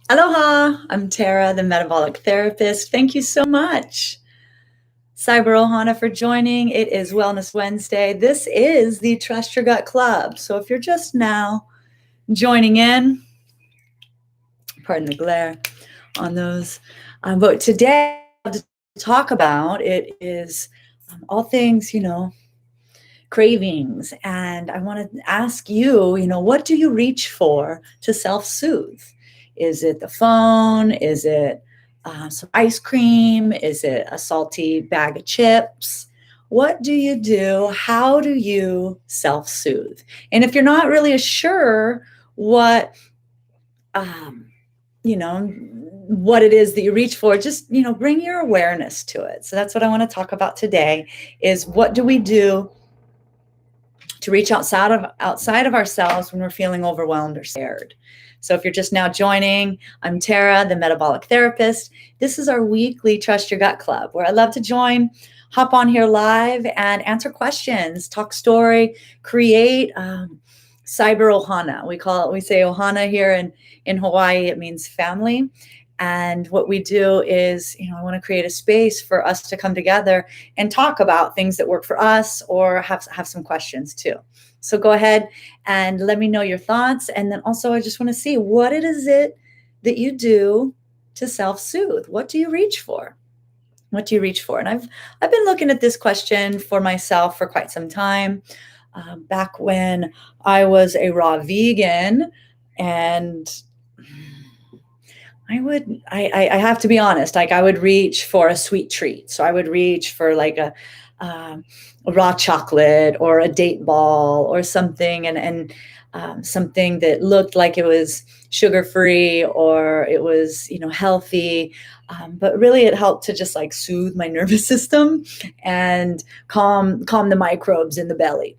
Aloha, I'm Tara, the metabolic therapist. Thank you so much, Cyber Ohana, for joining. It is Wellness Wednesday. This is the Trust Your Gut Club. So if you're just now joining in, pardon the glare on those, but today to talk about it is all things, cravings. And I want to ask you, what do you reach for to self-soothe? Is it the phone? Is it some ice cream? Is it a salty bag of chips? What do you do? How do you self-soothe? And if you're not really sure what, um, you know, what it is that you reach for, just, bring your awareness to it. So that's what I want to talk about today is what do we do to reach outside of ourselves when we're feeling overwhelmed or scared. So if you're just now joining, I'm Tara, the metabolic therapist. This is our weekly Trust Your Gut Club, where I love to hop on here live and answer questions, talk story, create cyber ohana. We say ohana here in Hawaii. It means family. And what we do is, I want to create a space for us to come together and talk about things that work for us or have some questions too. So go ahead and let me know your thoughts. And then also, I just want to see what it is that you do to self-soothe. What do you reach for? What do you reach for? And I've been looking at this question for myself for quite some time. Back when I was a raw vegan, and I have to be honest, like I would reach for a sweet treat. So I would reach for like a raw chocolate or a date ball or something, and something that looked like it was sugar-free or it was, healthy. But really it helped to just like soothe my nervous system and calm the microbes in the belly.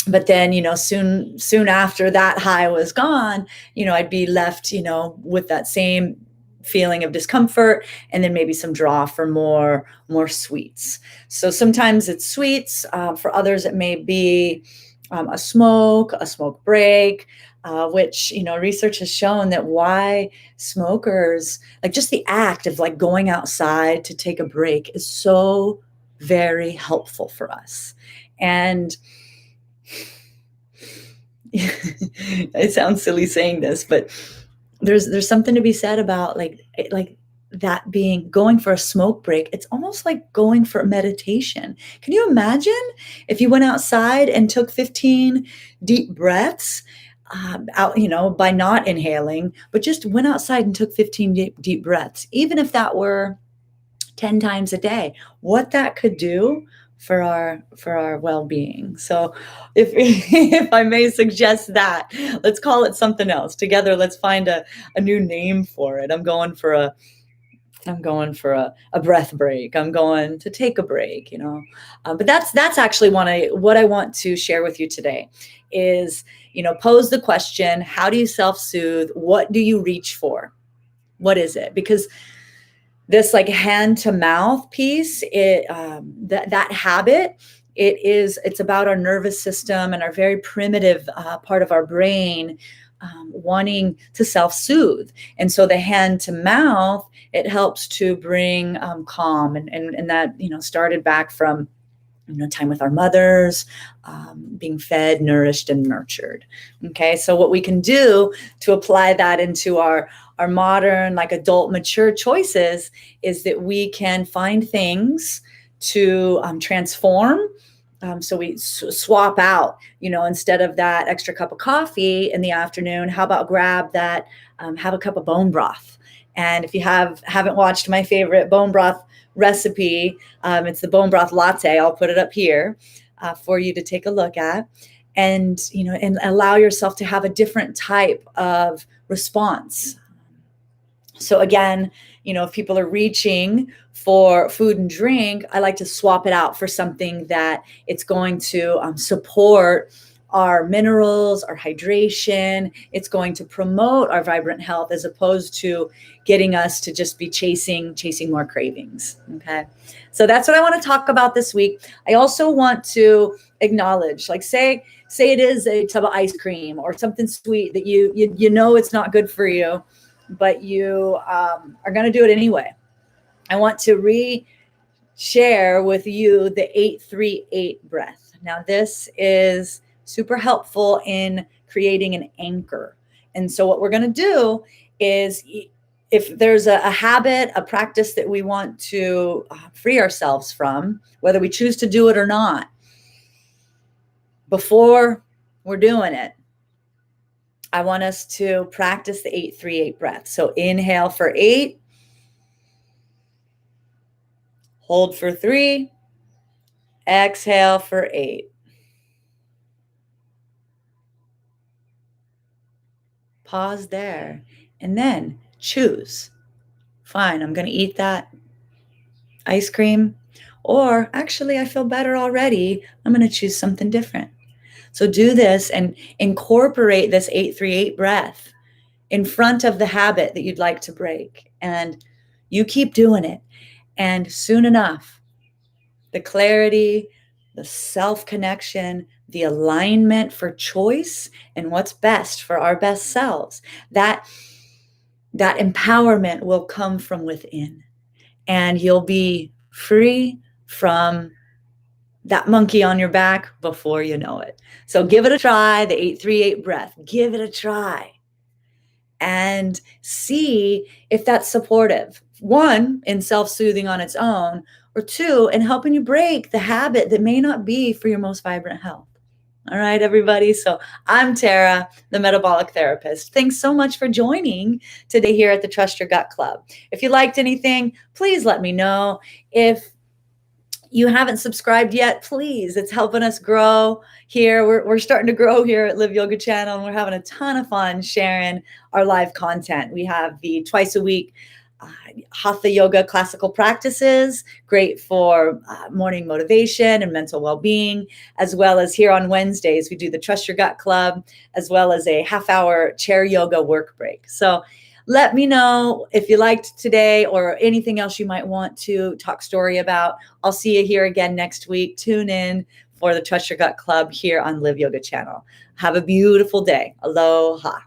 But then, soon after that high was gone, I'd be left, with that same feeling of discomfort and then maybe some draw for more sweets. So sometimes it's sweets. For others, it may be a smoke break, which, research has shown that why smokers, like just the act of like going outside to take a break is so very helpful for us. And it sounds silly saying this, but there's something to be said about like that being going for a smoke break. It's almost like going for a meditation. Can you imagine if you went outside and took 15 deep breaths out, by not inhaling, but just went outside and took 15 deep breaths, even if that were 10 times a day, what that could do for our well-being. So if if I may suggest that, let's call it something else. Together, let's find a new name for it. I'm going for a breath break. I'm going to take a break, but that's actually what I want to share with you today is, pose the question, how do you self-soothe? What do you reach for? What is it? Because this like hand to mouth piece, that habit, it's about our nervous system and our very primitive part of our brain wanting to self-soothe. And so the hand to mouth, it helps to bring calm, and that, started back from, time with our mothers, being fed, nourished, and nurtured. Okay, so what we can do to apply that into our modern, like adult, mature choices is that we can find things to transform. So we swap out, instead of that extra cup of coffee in the afternoon, how about grab that, have a cup of bone broth. And if you haven't watched my favorite bone broth recipe, it's the bone broth latte. I'll put it up here for you to take a look at, and and allow yourself to have a different type of response. So again, if people are reaching for food and drink, I like to swap it out for something that it's going to support our minerals, our hydration. It's going to promote our vibrant health as opposed to getting us to just be chasing more cravings. Okay. So that's what I want to talk about this week. I also want to acknowledge, like say it is a tub of ice cream or something sweet that you know it's not good for you, but you are going to do it anyway. I want to share with you the 838 breath. Now, this is super helpful in creating an anchor. And so what we're going to do is, if there's a habit, a practice that we want to free ourselves from, whether we choose to do it or not, before we're doing it, I want us to practice the 838 breath. So inhale for 8, hold for 3, exhale for 8. Pause there and then choose. Fine, I'm going to eat that ice cream, or actually I feel better already. I'm going to choose something different. So do this and incorporate this 838 breath in front of the habit that you'd like to break. And you keep doing it. And soon enough, the clarity, the self-connection, the alignment for choice and what's best for our best selves, that empowerment will come from within. And you'll be free from that monkey on your back before you know it. So give it a try, the 838 breath. Give it a try and see if that's supportive. 1, in self-soothing on its own, or 2, in helping you break the habit that may not be for your most vibrant health. All right, everybody. So I'm Tara, the metabolic therapist. Thanks so much for joining today here at the Trust Your Gut Club. If you liked anything, please let me know. If you haven't subscribed yet, please, it's helping us grow here. We're starting to grow here at Live Yoga Channel, and we're having a ton of fun sharing our live content. We have the twice a week Hatha Yoga classical practices, great for morning motivation and mental well-being, as well as here on Wednesdays, we do the Trust Your Gut Club, as well as a half-hour chair yoga work break. So let me know if you liked today or anything else you might want to talk story about. I'll see you here again next week. Tune in for the Trust Your Gut Club here on Live Yoga Channel. Have a beautiful day. Aloha.